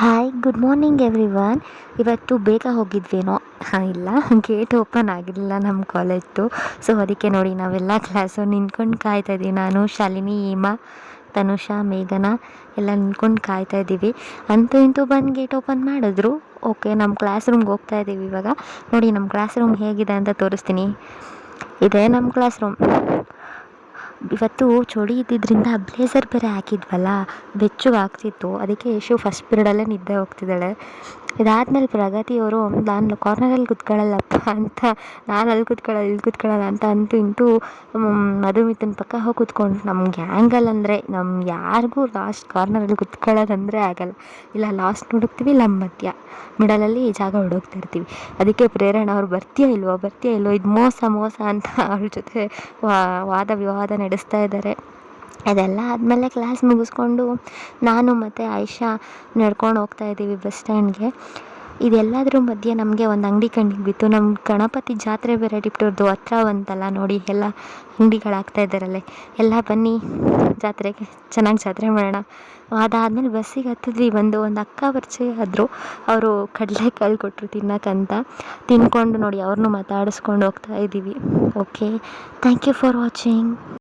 Hi good morning everyone. ಇವತ್ತು ಬೇಗ ಹೋಗಿದ್ವೇನೋ? ಹಾಂ, ಇಲ್ಲ, ಗೇಟ್ ಓಪನ್ ಆಗಿರಲಿಲ್ಲ ನಮ್ಮ ಕಾಲೇಜ್ದು. ಸೊ ಅದಕ್ಕೆ ನೋಡಿ ನಾವೆಲ್ಲ ಕ್ಲಾಸು ನಿಂತ್ಕೊಂಡು ಕಾಯ್ತಾ ಇದ್ದೀವಿ. ನಾನು, ಶಾಲಿನಿ, ಹೇಮಾ, ತನುಷಾ, ಮೇಘನ ಎಲ್ಲ ನಿಂತ್ಕೊಂಡು ಕಾಯ್ತಾ ಇದ್ದೀವಿ. ಅಂತೂ ಇಂತೂ ಬಂದು ಗೇಟ್ ಓಪನ್ ಮಾಡಿದ್ರು. ಓಕೆ, ನಮ್ಮ ಕ್ಲಾಸ್ ರೂಮ್ಗೆ ಹೋಗ್ತಾ ಇದ್ದೀವಿ ಇವಾಗ. ನೋಡಿ ನಮ್ಮ ಕ್ಲಾಸ್ ರೂಮ್ ಹೇಗಿದೆ ಅಂತ ತೋರಿಸ್ತೀನಿ. ಇದೇ ನಮ್ಮ ಕ್ಲಾಸ್ ರೂಮ್. ಇವತ್ತು ಚಳಿ ಇದ್ದಿದ್ದರಿಂದ ಬ್ಲೇಸರ್ ಬೇರೆ ಹಾಕಿದ್ವಲ್ಲ, ಬೆಚ್ಚಗೆ ಆಗ್ತಿತ್ತು. ಅದಕ್ಕೆ ಯಶು ಫಸ್ಟ್ ಪೀರಿಯಡಲ್ಲೇ ನಿದ್ದೆ ಹೋಗ್ತಿದ್ದಾಳೆ. ಇದಾದಮೇಲೆ ಪ್ರಗತಿಯವರು ನಾನು ಕಾರ್ನರಲ್ಲಿ ಕೂತ್ಕೊಳ್ಳಲ್ಲಪ್ಪ ಅಂತ, ನಾನು ಅಲ್ಲಿ ಕೂತ್ಕೊಳ್ಳಲ್ಲ ಇಲ್ಲಿ ಕೂತ್ಕೊಳ್ಳಲ್ಲ ಅಂತ ಅಂತೂ ಇಂತೂ ಮಧುಮಿತನ ಪಕ್ಕ ಹೋಗಿ ಕೂತ್ಕೊಂಡು. ನಮ್ಮ ಗ್ಯಾಂಗಲ್ಲಿ ಅಂದರೆ ಯಾರಿಗೂ ಲಾಸ್ಟ್ ಕಾರ್ನರಲ್ಲಿ ಕೂತ್ಕೊಳ್ಳೋದಂದರೆ ಆಗಲ್ಲ. ಇಲ್ಲ ಲಾಸ್ಟ್ ಹುಡುಕ್ತೀವಿ, ಇಲ್ಲ ಮಧ್ಯ ಮಿಡಲಲ್ಲಿ ಜಾಗ ಹುಡುಕ್ತಿರ್ತೀವಿ. ಅದಕ್ಕೆ ಪ್ರೇರಣಾ ಅವ್ರು ಬರ್ತೀಯಾ ಇಲ್ವೋ ಇದು ಮೋಸ ಅಂತ ಅವ್ರ ಜೊತೆ ವಾದ ವಿವಾದ ನಡೆಸ್ತಾ ಇದ್ದಾರೆ. ಅದೆಲ್ಲ ಆದಮೇಲೆ ಕ್ಲಾಸ್ ಮುಗಿಸ್ಕೊಂಡು ನಾನು ಮತ್ತು ಆಯಿಷಾ ನಡ್ಕೊಂಡು ಹೋಗ್ತಾ ಇದ್ದೀವಿ ಬಸ್ ಸ್ಟ್ಯಾಂಡ್ಗೆ. ಇದೆಲ್ಲದ್ರ ಮಧ್ಯೆ ನಮಗೆ ಒಂದು ಅಂಗಡಿ ಕಣ್ಣಿಗೆ ಬಿತ್ತು. ನಮ್ಮ ಗಣಪತಿ ಜಾತ್ರೆ ಬೇರೆ ಟಿಪ್ಟೂರ್ದು ಹತ್ರ ಬಂತಲ್ಲ, ನೋಡಿ ಎಲ್ಲ ಅಂಗಡಿಗಳಾಗ್ತಾ ಇದ್ದಾರಲ್ಲೇ. ಎಲ್ಲ ಬನ್ನಿ ಜಾತ್ರೆಗೆ, ಚೆನ್ನಾಗಿ ಜಾತ್ರೆ ಮಾಡೋಣ. ಅದಾದಮೇಲೆ ಬಸ್ಸಿಗೆ ಹತ್ತಿದ್ವಿ. ಒಂದು ಅಕ್ಕ ಪರಿಚಯ ಆದರು. ಅವರು ಕಡಲೆಕಾಳು ಕೊಟ್ಟರು ತಿನ್ನೋಕ್ಕಂತ. ತಿನ್ಕೊಂಡು ನೋಡಿ ಅವ್ರನ್ನೂ ಮಾತಾಡಿಸ್ಕೊಂಡು ಹೋಗ್ತಾ ಇದ್ದೀವಿ. Okay, thank you for watching.